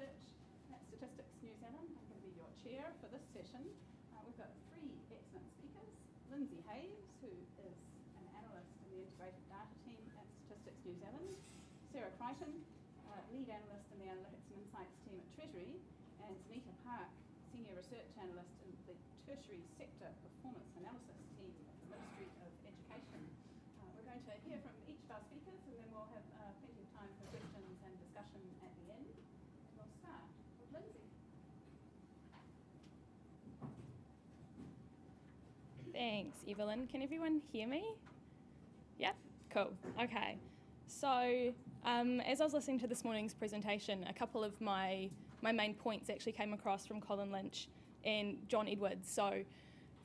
Research at Statistics New Zealand. I'm going to be your chair for this session. We've got three excellent speakers. Lynsey Hayes, who is an analyst in the Integrated Data team at Statistics New Zealand. Sarah Crichton, lead analyst in the Analytics and Insights team at Treasury. And Sunita Park, senior research analyst in the Tertiary Sector Performance Analysis team at the Ministry of Education. We're going to hear from each of our speakers, and then we'll have plenty of time for questions and discussion at the end. And we'll start with Lynsey. Thanks, Evelyn. Can everyone hear me? Yeah? Cool. Okay. So, as I was listening to this morning's presentation, a couple of my main points actually came across from Colin Lynch and John Edwards. So,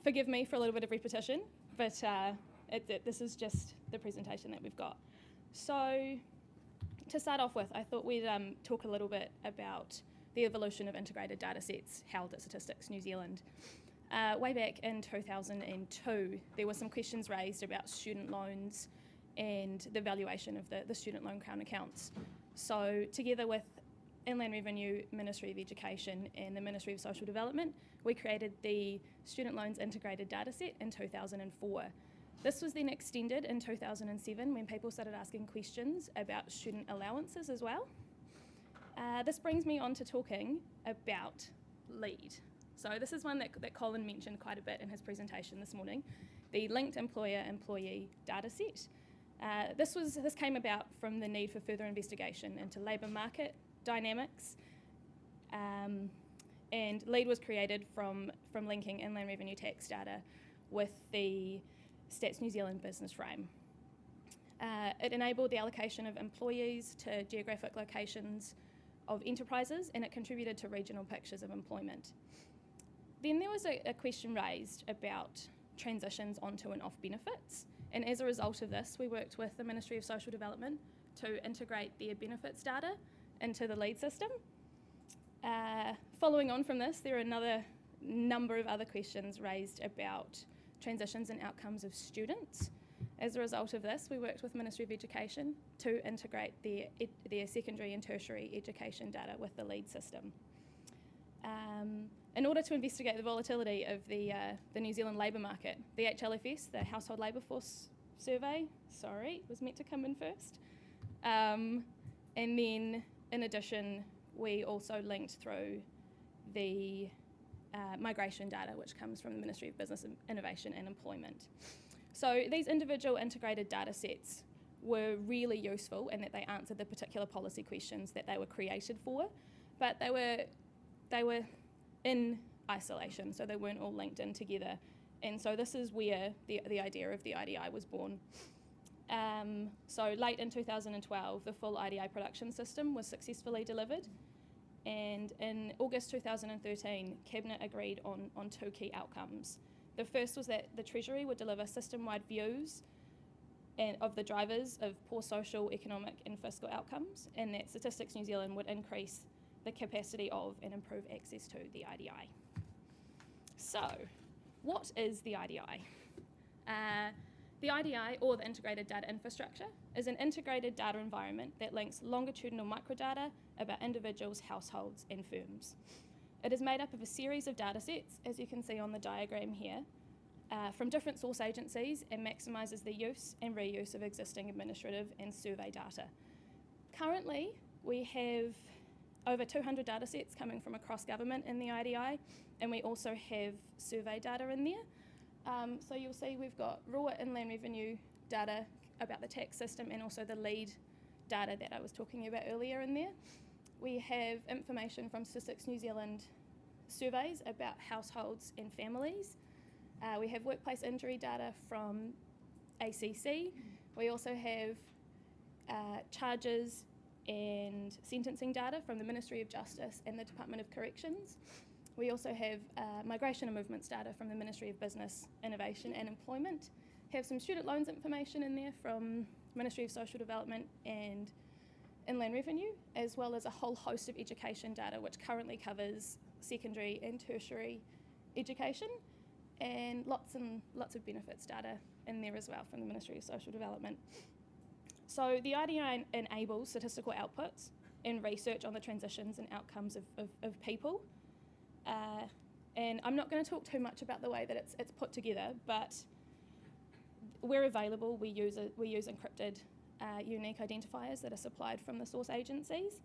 forgive me for a little bit of repetition, but this is just the presentation that we've got. So, to start off with, I thought we'd talk a little bit about the evolution of integrated data sets held at Statistics New Zealand. Way back in 2002, there were some questions raised about student loans and the valuation of the student loan Crown accounts. So together with Inland Revenue, Ministry of Education and the Ministry of Social Development, we created the Student Loans Integrated Dataset in 2004. This was then extended in 2007 when people started asking questions about student allowances as well. This brings me on to talking about LEAD. So this is one that Colin mentioned quite a bit in his presentation this morning, the Linked Employer-Employee Dataset. This came about from the need for further investigation into labour market dynamics, and LEAD was created from linking inland revenue tax data with the Stats New Zealand business frame. It enabled the allocation of employees to geographic locations of enterprises, and it contributed to regional pictures of employment. Then there was a question raised about transitions onto and off benefits, and as a result of this, we worked with the Ministry of Social Development to integrate their benefits data into the LEAD system. Following on from this, there are another number of other questions raised about transitions and outcomes of students. As a result of this, we worked with Ministry of Education to integrate their secondary and tertiary education data with the LEAD system. In order to investigate the volatility of the New Zealand labour market, the HLFS, the Household Labour Force Survey, was meant to come in first. And then, in addition, we also linked through the migration data, which comes from the Ministry of Business Innovation and Employment. So these individual integrated data sets were really useful in that they answered the particular policy questions that they were created for, but they were in isolation, so they weren't all linked in together. And so this is where the idea of the IDI was born. So late in 2012, the full IDI production system was successfully delivered. And in August 2013, Cabinet agreed on two key outcomes. The first was that the Treasury would deliver system-wide views of the drivers of poor social, economic and fiscal outcomes, and that Statistics New Zealand would increase the capacity of and improve access to the IDI. So, what is the IDI? The IDI, or the Integrated Data Infrastructure, is an integrated data environment that links longitudinal microdata about individuals, households and firms. It is made up of a series of data sets, as you can see on the diagram here, from different source agencies, and maximises the use and reuse of existing administrative and survey data. Currently, we have over 200 data sets coming from across government in the IDI, and we also have survey data in there. So you'll see we've got raw inland revenue data about the tax system and also the LEAD data that I was talking about earlier in there. We have information from Statistics New Zealand surveys about households and families. We have workplace injury data from ACC. We also have charges and sentencing data from the Ministry of Justice and the Department of Corrections. We also have migration and movements data from the Ministry of Business, Innovation and Employment. Have some student loans information in there from Ministry of Social Development and Inland Revenue, as well as a whole host of education data which currently covers secondary and tertiary education, and lots of benefits data in there as well from the Ministry of Social Development. So the IDI enables statistical outputs and research on the transitions and outcomes of people. And I'm not going to talk too much about the way that it's put together, but where available, we use encrypted unique identifiers that are supplied from the source agencies.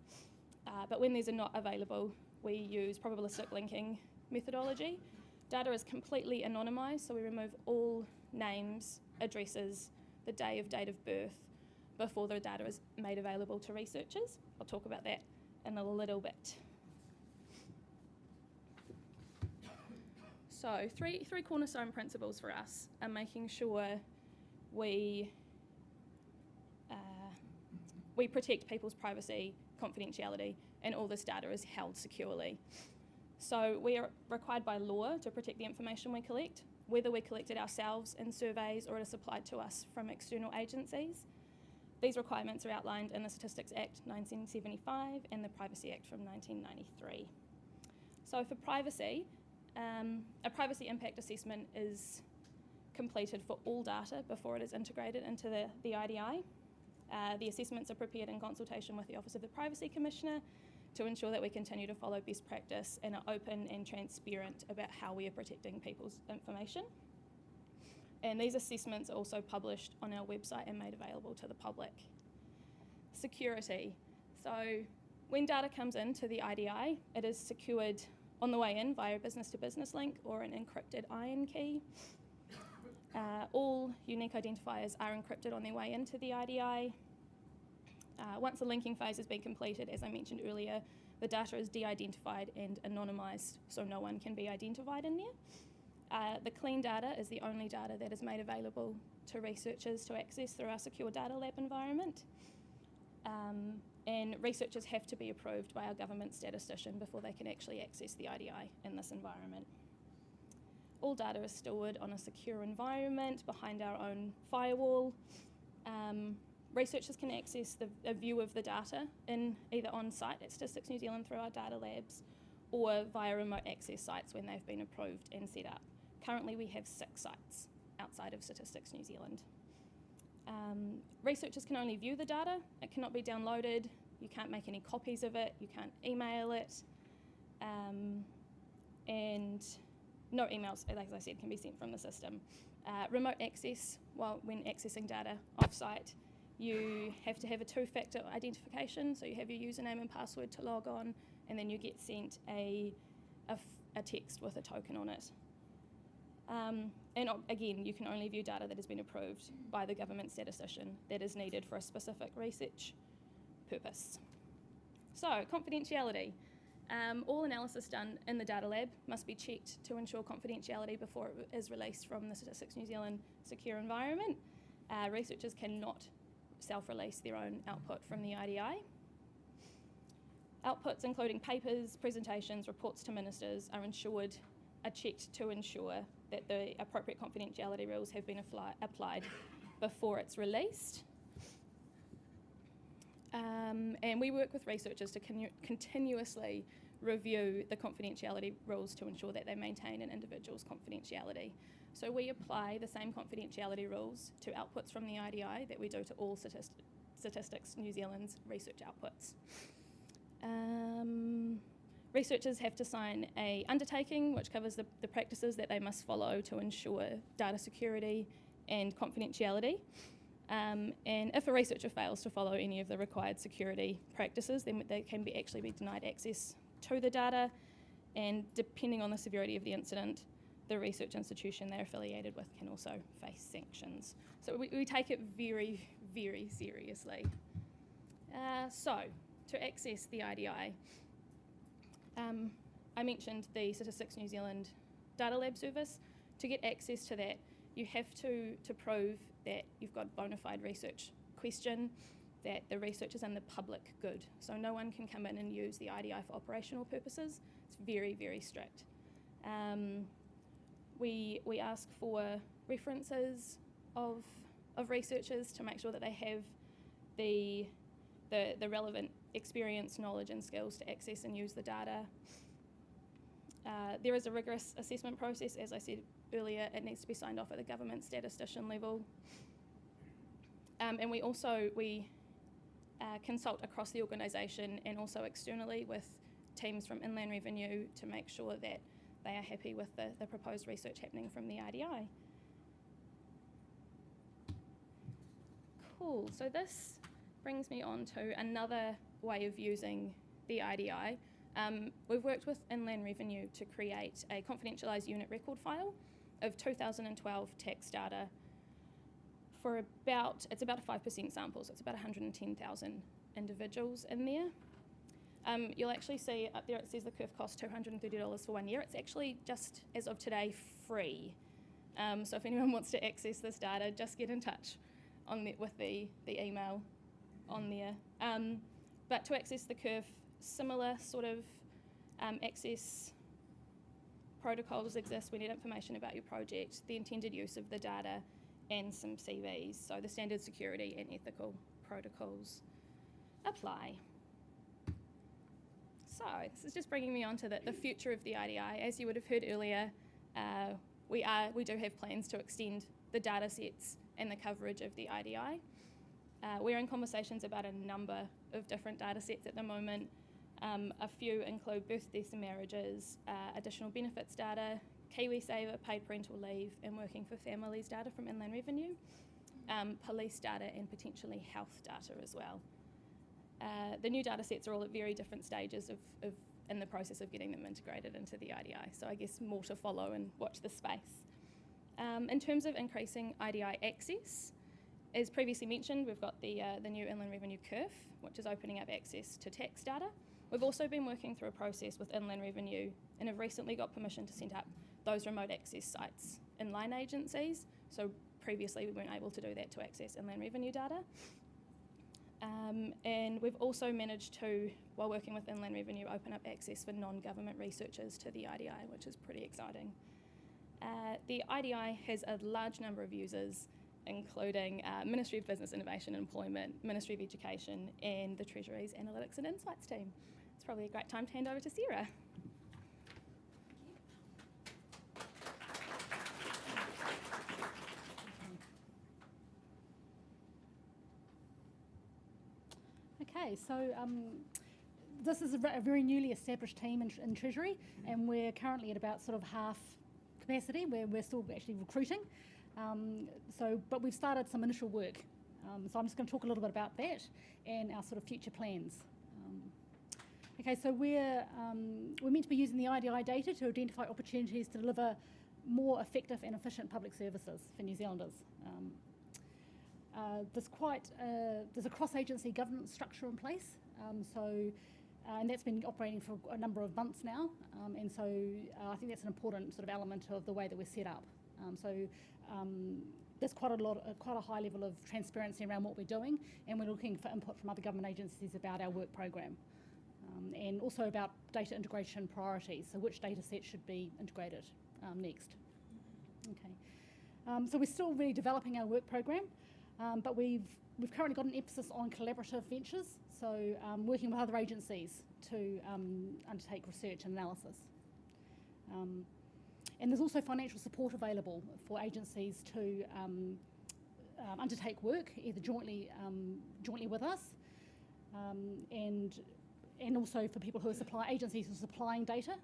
But when these are not available, we use probabilistic linking methodology. Data is completely anonymised, so we remove all names, addresses, the date of birth before the data is made available to researchers. I'll talk about that in a little bit. So three cornerstone principles for us are making sure we protect people's privacy, confidentiality, and all this data is held securely. So we are required by law to protect the information we collect, whether we collect it ourselves in surveys or it is supplied to us from external agencies. These requirements are outlined in the Statistics Act 1975 and the Privacy Act from 1993. So for privacy, a privacy impact assessment is completed for all data before it is integrated into the IDI. The assessments are prepared in consultation with the Office of the Privacy Commissioner to ensure that we continue to follow best practice and are open and transparent about how we are protecting people's information. And these assessments are also published on our website and made available to the public. Security. So when data comes into the IDI, it is secured on the way in via a business-to-business link or an encrypted IAN key. All unique identifiers are encrypted on their way into the IDI. Once the linking phase has been completed, as I mentioned earlier, the data is de-identified and anonymised, so no one can be identified in there. The clean data is the only data that is made available to researchers to access through our secure data lab environment. And researchers have to be approved by our government statistician before they can actually access the IDI in this environment. All data is stored on a secure environment behind our own firewall. Researchers can access a view of the data in either on-site at Statistics New Zealand through our data labs or via remote access sites when they've been approved and set up. Currently we have 6 sites outside of Statistics New Zealand. Researchers can only view the data. It cannot be downloaded. You can't make any copies of it. You can't email it. And no emails, as I said, can be sent from the system. Remote access, when accessing data off-site, you have to have a 2-factor identification, so you have your username and password to log on, and then you get sent a text with a token on it. And again, you can only view data that has been approved by the government statistician that is needed for a specific research purpose. So, confidentiality. All analysis done in the data lab must be checked to ensure confidentiality before it is released from the Statistics New Zealand secure environment. Researchers cannot self-release their own output from the IDI. Outputs including papers, presentations, reports to ministers are checked to ensure that the appropriate confidentiality rules have been applied before it's released. And we work with researchers to continuously review the confidentiality rules to ensure that they maintain an individual's confidentiality. So we apply the same confidentiality rules to outputs from the IDI that we do to all Statistics New Zealand's research outputs. Researchers have to sign an undertaking which covers the practices that they must follow to ensure data security and confidentiality. And if a researcher fails to follow any of the required security practices, then they can actually be denied access to the data, and depending on the severity of the incident, the research institution they're affiliated with can also face sanctions. So we take it very, very seriously. So, to access the IDI, I mentioned the Statistics New Zealand Data Lab service. To get access to that, you have to prove that you've got bona fide research question, that the research is in the public good. So no one can come in and use the IDI for operational purposes. It's very, very strict. We ask for references of researchers to make sure that they have the relevant experience, knowledge and skills to access and use the data. There is a rigorous assessment process. As I said earlier, it needs to be signed off at the government statistician level. And consult across the organisation and also externally with teams from Inland Revenue to make sure that they are happy with the proposed research happening from the IDI. Cool, so this brings me on to another way of using the IDI. We've worked with Inland Revenue to create a confidentialised unit record file of 2012 tax data for it's about a 5% sample, so it's about 110,000 individuals in there. You'll actually see up there it says the curve costs $230 for 1 year. It's actually just, as of today, free. So if anyone wants to access this data, just get in touch with the email on there. But to access the curve, similar sort of access protocols exist. We need information about your project, the intended use of the data, and some CVs. So the standard security and ethical protocols apply. So this is just bringing me on to the future of the IDI. As you would have heard earlier, we do have plans to extend the data sets and the coverage of the IDI. We're in conversations about a number of different data sets at the moment. A few include birth, deaths and marriages, additional benefits data, KiwiSaver, paid parental leave, and working for families data from Inland Revenue, police data, and potentially health data as well. The new data sets are all at very different stages in the process of getting them integrated into the IDI, so I guess more to follow and watch this space. In terms of increasing IDI access, as previously mentioned, we've got the new Inland Revenue curve, which is opening up access to tax data. We've also been working through a process with Inland Revenue and have recently got permission to set up those remote access sites in line agencies. So previously we weren't able to do that to access Inland Revenue data. And we've also managed to, while working with Inland Revenue, open up access for non-government researchers to the IDI, which is pretty exciting. The IDI has a large number of users, including Ministry of Business, Innovation and Employment, Ministry of Education, and the Treasury's Analytics and Insights team. It's probably a great time to hand over to Sarah. Okay, so this is a very newly established team in Treasury, and we're currently at about sort of half capacity. We're still actually recruiting, but we've started some initial work. So I'm just going to talk a little bit about that and our sort of future plans. Okay, so we're meant to be using the IDI data to identify opportunities to deliver more effective and efficient public services for New Zealanders. There's a cross-agency governance structure in place, and that's been operating for a number of months now, and so I think that's an important sort of element of the way that we're set up. There's quite a high level of transparency around what we're doing, and we're looking for input from other government agencies about our work program, and also about data integration priorities, so which data set should be integrated next. Okay, so we're still really developing our work program, but we've currently got an emphasis on collaborative ventures, so working with other agencies to undertake research and analysis. And there's also financial support available for agencies to undertake work, either jointly with us, and also for people who are agencies who are supplying data.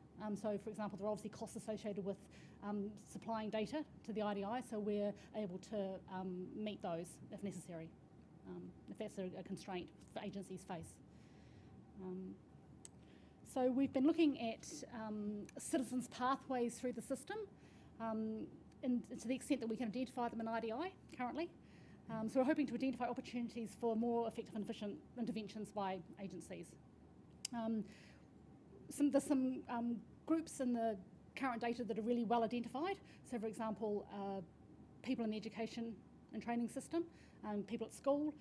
So, for example, there are obviously costs associated with supplying data to the IDI, so we're able to meet those if necessary, if that's a constraint that agencies face. So we've been looking at citizens' pathways through the system, and to the extent that we can identify them in IDI currently. So we're hoping to identify opportunities for more effective and efficient interventions by agencies. There's some groups in the current data that are really well identified. So, for example, people in the education and training system, people at school,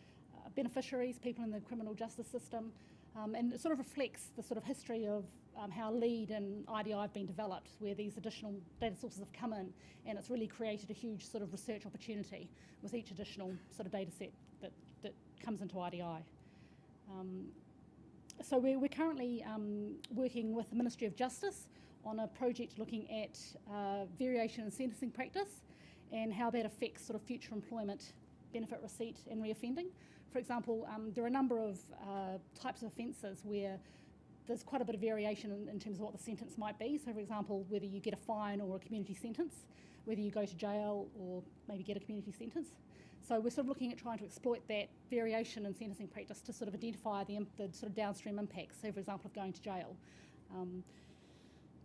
beneficiaries, people in the criminal justice system, and it sort of reflects the sort of history of how LEAD and IDI have been developed, where these additional data sources have come in, and it's really created a huge sort of research opportunity with each additional sort of data set that comes into IDI. So we're currently working with the Ministry of Justice on a project looking at variation in sentencing practice and how that affects sort of future employment, benefit receipt and reoffending for example, there are a number of types of offences where there's quite a bit of variation in terms of what the sentence might be. So, for example, whether you get a fine or a community sentence, whether you go to jail or maybe get a community sentence. So we're sort of looking at trying to exploit that variation in sentencing practice to sort of identify the sort of downstream impacts, so for example, of going to jail.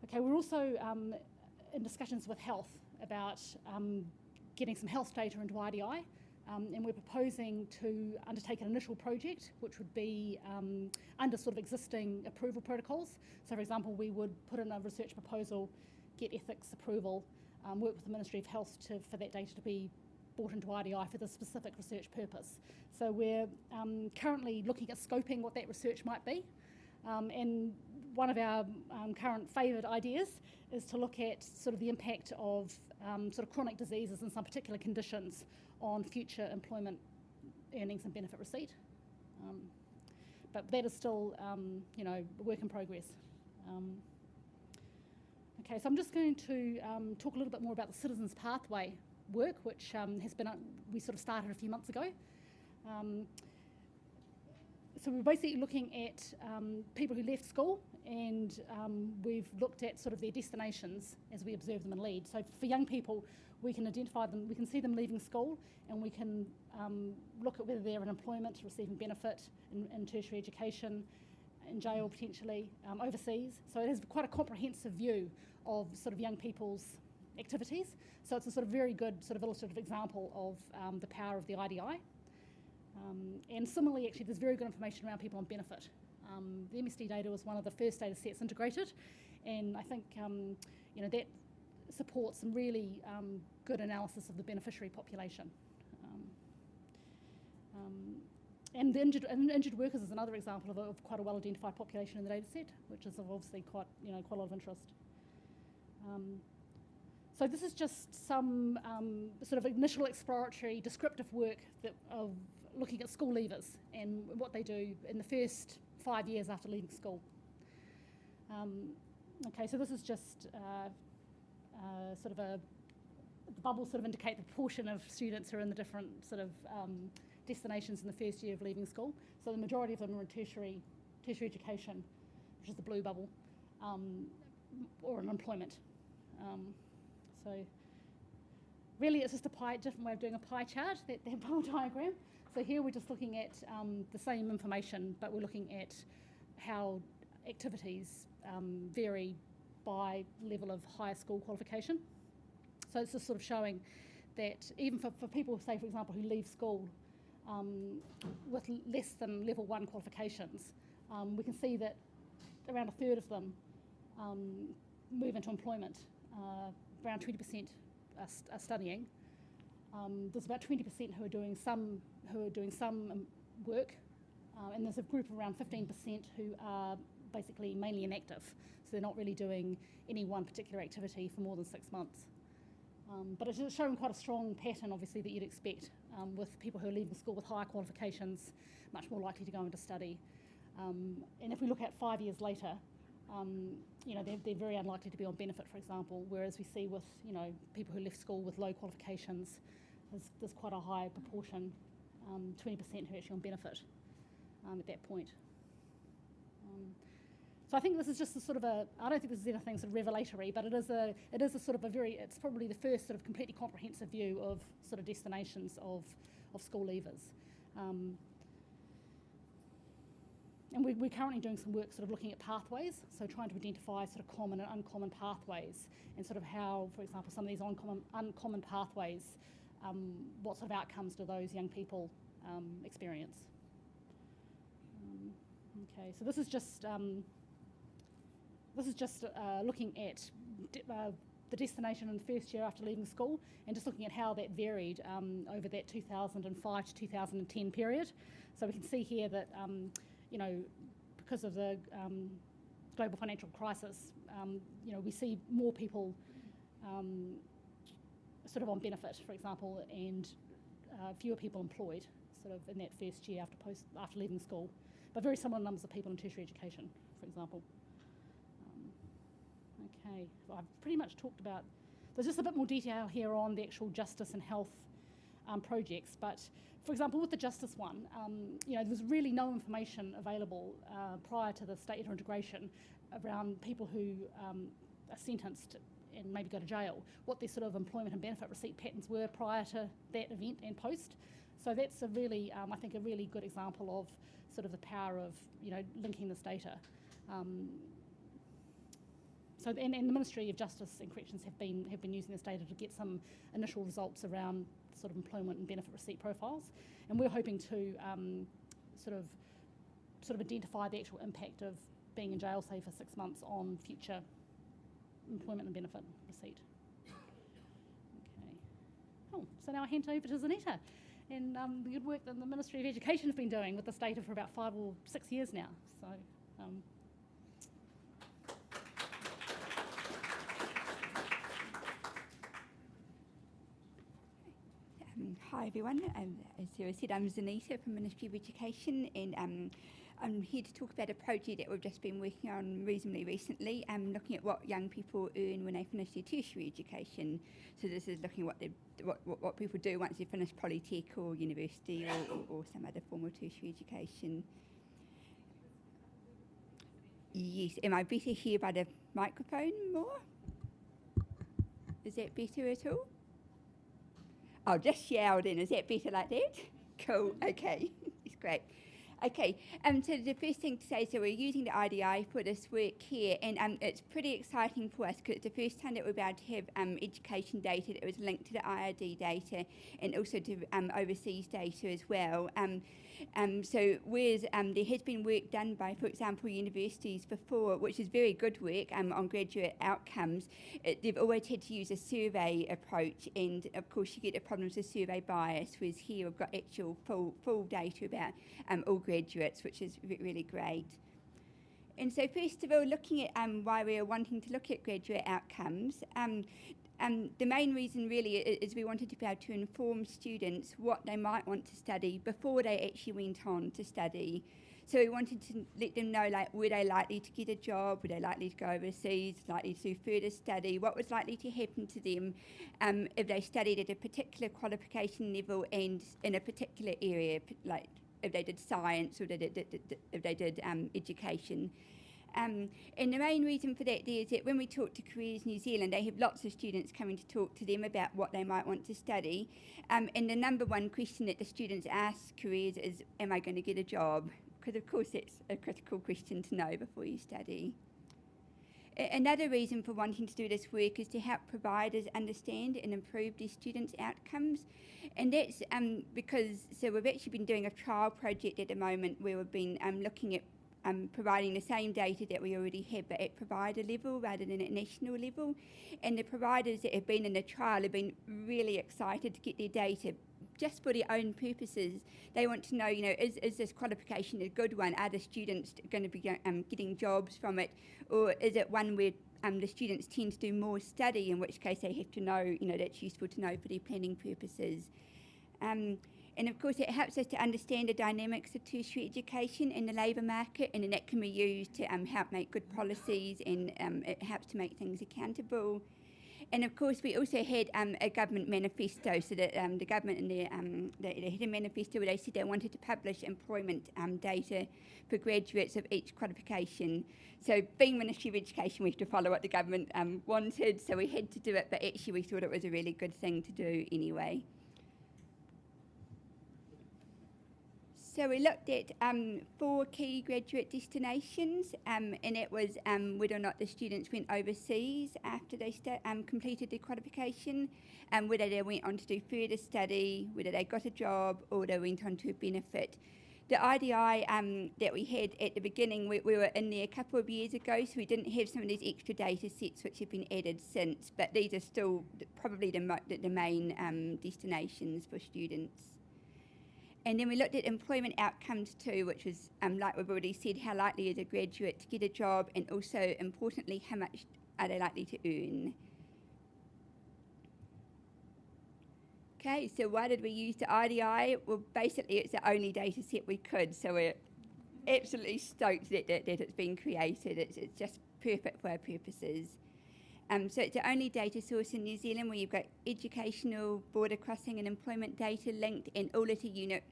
Okay, we're also in discussions with health about getting some health data into IDI, and we're proposing to undertake an initial project which would be under sort of existing approval protocols. So for example, we would put in a research proposal, get ethics approval, work with the Ministry of Health for that data to be brought into IDI for the specific research purpose. So we're currently looking at scoping what that research might be, and one of our current favoured ideas is to look at sort of the impact of sort of chronic diseases and some particular conditions on future employment earnings and benefit receipt. But that is still, you know, a work in progress. Okay, so I'm just going to talk a little bit more about the Citizens Pathway work, which has been, we sort of started a few months ago. So we're basically looking at people who left school, and we've looked at sort of their destinations as we observe them and lead. So for young people, we can identify them, we can see them leaving school, and we can look at whether they're in employment, receiving benefit in tertiary education, in jail potentially, overseas. So it has quite a comprehensive view of sort of young people's activities. So it's a sort of very good sort of illustrative example of the power of the IDI. And similarly, actually, there's very good information around people on benefit. The MSD data was one of the first data sets integrated, and I think you know, that supports some really good analysis of the beneficiary population. And the injured workers is another example of quite a well-identified population in the data set, which is obviously quite a lot of interest. So this is just some sort of initial exploratory descriptive work of looking at school leavers and what they do in the first 5 years after leaving school. Okay, so this is just sort of the bubbles sort of indicate the proportion of students who are in the different sort of destinations in the first year of leaving school. So the majority of them are in tertiary education, which is the blue bubble, or in employment. So really it's just a different way of doing a pie chart, that bubble diagram. So here we're just looking at the same information, but we're looking at how activities vary by level of higher school qualification. So it's just sort of showing that even for people, say for example, who leave school with less than level 1 qualifications, we can see that around a third of them move into employment. Around 20% are studying. There's about 20% who are doing some work, and there's a group of around 15% who are basically mainly inactive, so they're not really doing any one particular activity for more than 6 months. But it's showing quite a strong pattern, obviously, that you'd expect with people who are leaving school with higher qualifications, much more likely to go into study. And if we look at 5 years later, you know, they're very unlikely to be on benefit, for example, whereas we see with, you know, people who left school with low qualifications, there's quite a high proportion, 20% who are actually on benefit at that point. So I think this is just a sort of I don't think this is anything sort of revelatory, but it is a sort of it's probably the first sort of completely comprehensive view of sort of destinations of school leavers. And we're currently doing some work sort of looking at pathways, so trying to identify sort of common and uncommon pathways, and sort of how, for example, some of these uncommon pathways, what sort of outcomes do those young people experience. Okay, so this is just looking at the destination in the first year after leaving school, and just looking at how that varied over that 2005 to 2010 period. So we can see here that you know, because of the global financial crisis, you know, we see more people sort of on benefit, for example, and fewer people employed, sort of in that first year after leaving school, but very similar numbers of people in tertiary education, for example. Okay, well, I've pretty much talked about. There's just a bit more detail here on the actual justice and health projects. But for example, with the justice one, there was really no information available prior to the state integration around people who are sentenced and maybe go to jail, what their sort of employment and benefit receipt patterns were prior to that event and post. So that's a really, I think, a really good example of sort of the power of, linking this data. And the Ministry of Justice and Corrections have been using this data to get some initial results around sort of employment and benefit receipt profiles, and we're hoping to sort of identify the actual impact of being in jail, say, for 6 months on future employment and benefit receipt. Okay. Oh, so now I hand over to Zanetta, and the good work that the Ministry of Education has been doing with this data for about 5 or 6 years now. So. Hi everyone, as Sarah said, I'm Zanetta from Ministry of Education, and I'm here to talk about a project that we've just been working on reasonably recently, looking at what young people earn when they finish their tertiary education. So this is looking at what people do once they finish polytech or university or some other form of tertiary education. Yes, am I better here by the microphone more? Is that better at all? I'll just shout in. Is that better like that? Cool. Okay. It's great. Okay. So the first thing to say, so we're using the IDI for this work here, and it's pretty exciting for us because it's the first time that we're about to have education data that was linked to the IRD data and also to overseas data as well. So whereas there has been work done by, for example, universities before, which is very good work on graduate outcomes, they've always had to use a survey approach, and of course you get the problems of survey bias, whereas here we've got actual full data about all graduates, which is really great. And so first of all, looking at why we are wanting to look at graduate outcomes, the main reason really is we wanted to be able to inform students what they might want to study before they actually went on to study. So we wanted to let them know, like, were they likely to get a job, were they likely to go overseas, likely to do further study, what was likely to happen to them if they studied at a particular qualification level and in a particular area, like if they did science or if they did education. And the main reason for that there is that when we talk to Careers New Zealand, they have lots of students coming to talk to them about what they might want to study. And the number one question that the students ask Careers is, am I going to get a job? Because of course that's a critical question to know before you study. Another reason for wanting to do this work is to help providers understand and improve their students' outcomes. And that's because, so we've actually been doing a trial project at the moment where we've been looking at providing the same data that we already have, but at provider level rather than at national level. And the providers that have been in the trial have been really excited to get their data just for their own purposes. They want to know, is this qualification a good one? Are the students going to be getting jobs from it? Or is it one where the students tend to do more study, in which case they have to know, that's useful to know for their planning purposes. And of course, it helps us to understand the dynamics of tertiary education in the labour market, and then that can be used to help make good policies, and it helps to make things accountable. And of course, we also had a government manifesto, so that the government and they had a manifesto where they said they wanted to publish employment data for graduates of each qualification. So being Ministry of Education, we have to follow what the government wanted, so we had to do it, but actually we thought it was a really good thing to do anyway. So we looked at 4 key graduate destinations, and it was whether or not the students went overseas after they completed their qualification, and whether they went on to do further study, whether they got a job, or they went on to a benefit. The IDI that we had at the beginning, we were in there a couple of years ago, so we didn't have some of these extra data sets which have been added since, but these are still probably the main destinations for students. And then we looked at employment outcomes too, which was, like we've already said, how likely is a graduate to get a job, and also, importantly, how much are they likely to earn. Okay, so why did we use the IDI? Well, basically, it's the only data set we could, so we're absolutely stoked that it's been created. It's just perfect for our purposes. So it's the only data source in New Zealand where you've got educational, border crossing and employment data linked and all at a unit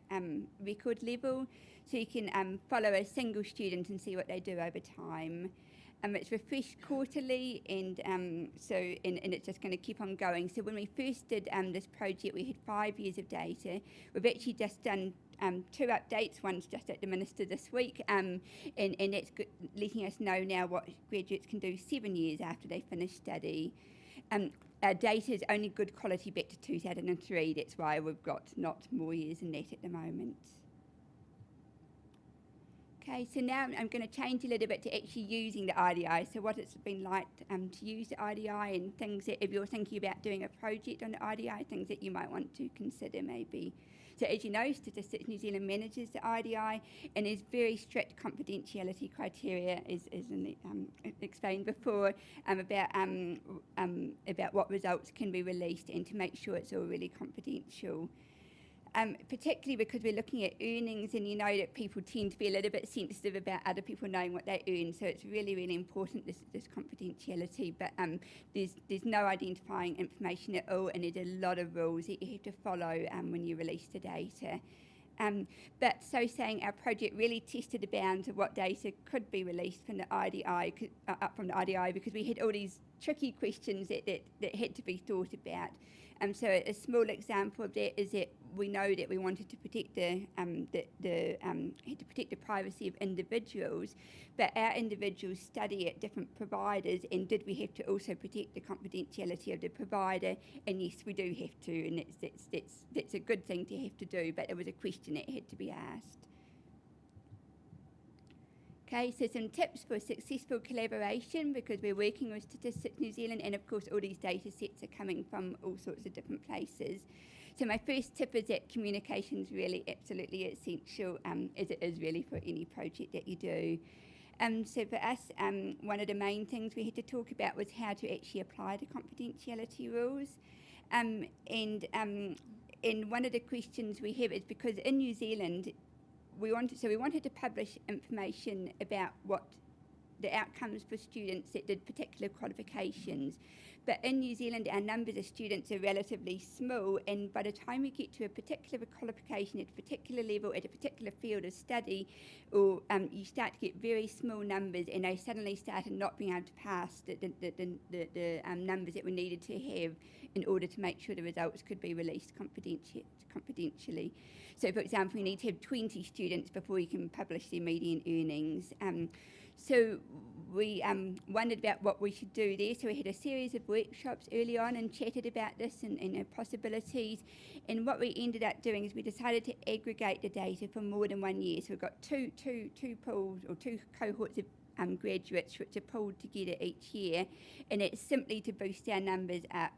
record level. So you can follow a single student and see what they do over time. It's refreshed quarterly, and and it's just going to keep on going. So when we first did this project, we had 5 years of data. We've actually just done 2 updates. One's just at the Minister this week, and that's letting us know now what graduates can do 7 years after they finish study. Our data is only good quality back to 2003. That's why we've got not more years than that at the moment. Okay, so now I'm going to change a little bit to actually using the IDI. So what it's been like to use the IDI, and things that if you're thinking about doing a project on the IDI, things that you might want to consider maybe. So as you know, Statistics New Zealand manages the IDI, and there's very strict confidentiality criteria, as explained before, about what results can be released and to make sure it's all really confidential. Particularly because we're looking at earnings, and you know that people tend to be a little bit sensitive about other people knowing what they earn, so it's really, really important, this confidentiality, but there's no identifying information at all, and there's a lot of rules that you have to follow when you release the data. But so saying, our project really tested the bounds of what data could be released from the IDI, up from the IDI, because we had all these tricky questions that had to be thought about. So a small example of that is that we know that we wanted to protect had to protect the privacy of individuals, but our individuals study at different providers, and did we have to also protect the confidentiality of the provider? And yes, we do have to, and that's a good thing to have to do, but it was a question that had to be asked. Okay, so some tips for successful collaboration, because we're working with Statistics New Zealand, and of course all these data sets are coming from all sorts of different places. So my first tip is that communication is really absolutely essential, as it is really for any project that you do. So for us, one of the main things we had to talk about was how to actually apply the confidentiality rules. And one of the questions we have is, because in New Zealand, we wanted to publish information about what the outcomes for students that did particular qualifications. But in New Zealand, our numbers of students are relatively small, and by the time we get to a particular qualification at a particular level, at a particular field of study, or you start to get very small numbers, and they suddenly started not being able to pass the numbers that we needed to have in order to make sure the results could be released confidentially. So, for example, you need to have 20 students before you can publish their median earnings. So we wondered about what we should do there. So we had a series of workshops early on and chatted about this and possibilities. And what we ended up doing is we decided to aggregate the data for more than 1 year. So we've got two pools, or 2 cohorts of graduates which are pooled together each year, and it's simply to boost our numbers up.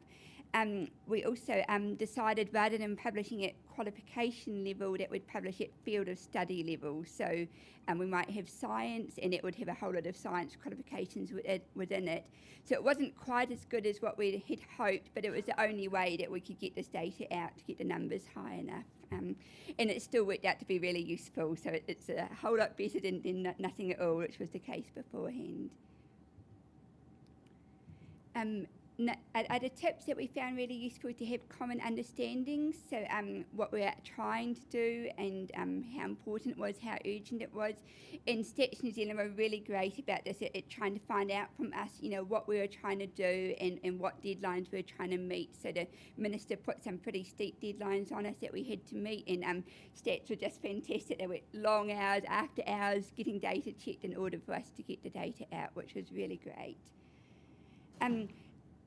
We also decided, rather than publishing at qualification level, that we'd publish at field of study level. So we might have science, and it would have a whole lot of science qualifications within it. So it wasn't quite as good as what we had hoped, but it was the only way that we could get this data out to get the numbers high enough. And it still worked out to be really useful. So it's a whole lot better than nothing at all, which was the case beforehand. Other tips that we found really useful to have common understandings, so what we're trying to do, and how important it was, how urgent it was. And Stats New Zealand were really great about this, at trying to find out from us, you know, what we were trying to do and what deadlines we were trying to meet. So the Minister put some pretty steep deadlines on us that we had to meet, and Stats were just fantastic. They were long hours after hours getting data checked in order for us to get the data out, which was really great.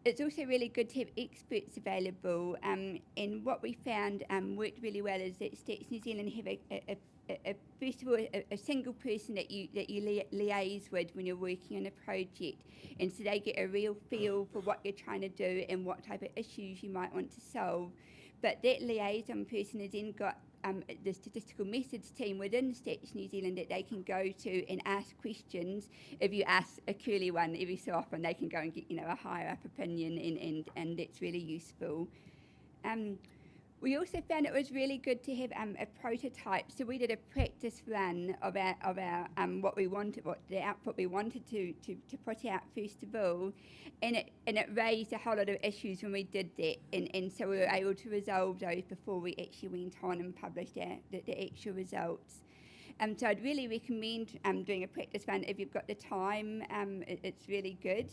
It's also really good to have experts available, and what we found worked really well is that Stats New Zealand have first of all a single person that you liaise with when you're working on a project, and so they get a real feel for what you're trying to do and what type of issues you might want to solve. But that liaison person has then got the statistical methods team within Stats New Zealand that they can go to and ask questions. If you ask a curly one every so often, they can go and get, you know, a higher up opinion, and that's really useful. We also found it was really good to have a prototype. So we did a practice run of our what we wanted, what the output we wanted to put out first of all, and it raised a whole lot of issues when we did that, and so we were able to resolve those before we actually went on and published the actual results. So I'd really recommend doing a practice run if you've got the time. It's really good.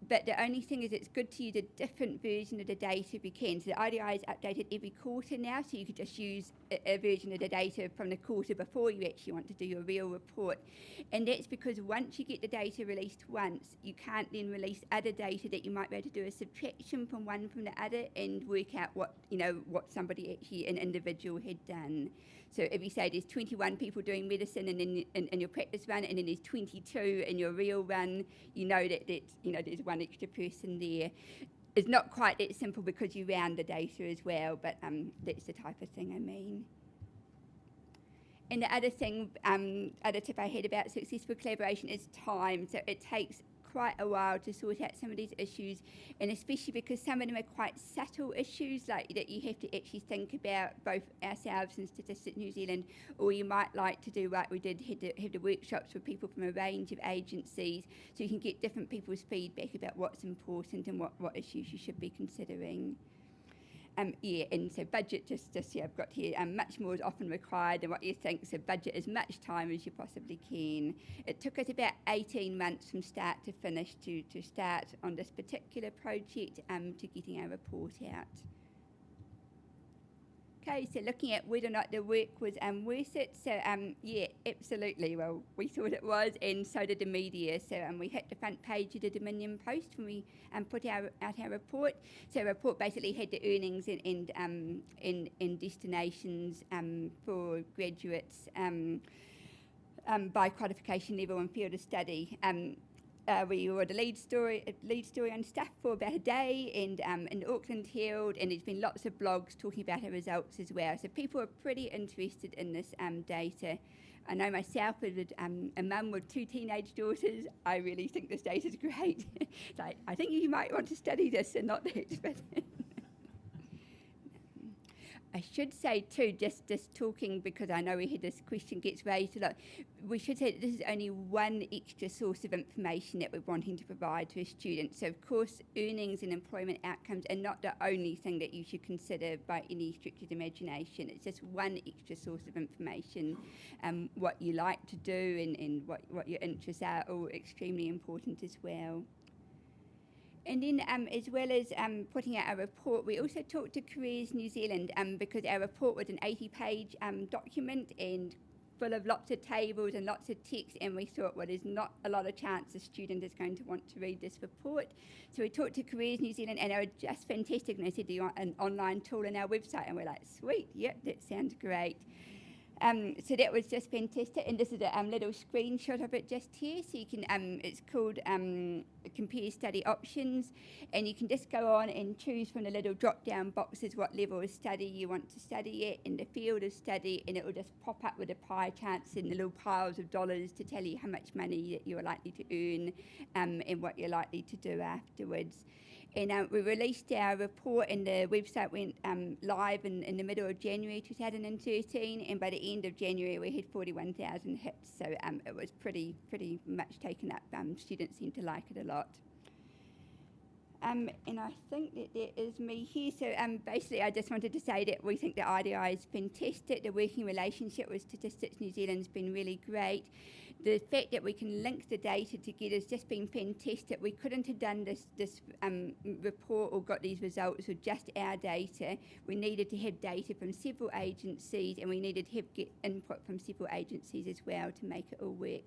But the only thing is it's good to use a different version of the data if you can. So the IDI is updated every quarter now, so you could just use a version of the data from the quarter before you actually want to do your real report. And that's because once you get the data released once, you can't then release other data that you might be able to do a subtraction from one from the other and work out what somebody actually, an individual, had done. So if you say there's 21 people doing medicine and then in your practice run, and then there's 22 in your real run, you know that there's one extra person there. It's not quite that simple because you round the data as well, but that's the type of thing I mean. And the other thing, other tip I had about successful collaboration is time. So it takes quite a while to sort out some of these issues, and especially because some of them are quite subtle issues, like that you have to actually think about both ourselves and Statistics New Zealand, or you might like to do like we did, have the workshops with people from a range of agencies, so you can get different people's feedback about what's important and what issues you should be considering. And so budget, I've got here, much more is often required than what you think, so budget as much time as you possibly can. It took us about 18 months from start to finish to start on this particular project to getting our report out. Okay, so looking at whether or not the work was worth it. So yeah, absolutely. Well, we thought it was, and so did the media. So we hit the front page of the Dominion Post when we put out our report. So our report basically had the earnings and destinations for graduates by qualification level and field of study. We were the lead story on Stuff for about a day, and in the Auckland Herald, and there's been lots of blogs talking about our results as well. So people are pretty interested in this data. I know myself, as a mum with 2 teenage daughters, I really think this data is great. Like, I think you might want to study this and not that. But I should say too, just talking, because I know we had this question gets raised a lot, we should say that this is only one extra source of information that we're wanting to provide to a student. So of course, earnings and employment outcomes are not the only thing that you should consider by any stretch of the imagination. It's just one extra source of information. What you like to do and what your interests are all extremely important as well. And then as well as putting out our report, we also talked to Careers New Zealand because our report was an 80-page document and full of lots of tables and lots of text, and we thought, well, there's not a lot of chance a student is going to want to read this report. So we talked to Careers New Zealand, and they were just fantastic, and they said, do you want an online tool on our website? And we're like, sweet, yep, that sounds great. So that was just fantastic, and this is a little screenshot of it just here. So you can, it's called Compare Study Options, and you can just go on and choose from the little drop-down boxes what level of study you want to study at in the field of study, and it will just pop up with the pie charts and the little piles of dollars to tell you how much money that you're likely to earn and what you're likely to do afterwards. And we released our report, and the website went live in the middle of January 2013, and by the end of January we had 41,000 hits, so it was pretty much taken up. Students seemed to like it a lot. And I think that is me here. So basically I just wanted to say that we think the IDI is fantastic. The working relationship with Statistics New Zealand has been really great. The fact that we can link the data together has just been fantastic. We couldn't have done this report or got these results with just our data. We needed to have data from several agencies, and we needed to get input from several agencies as well to make it all work.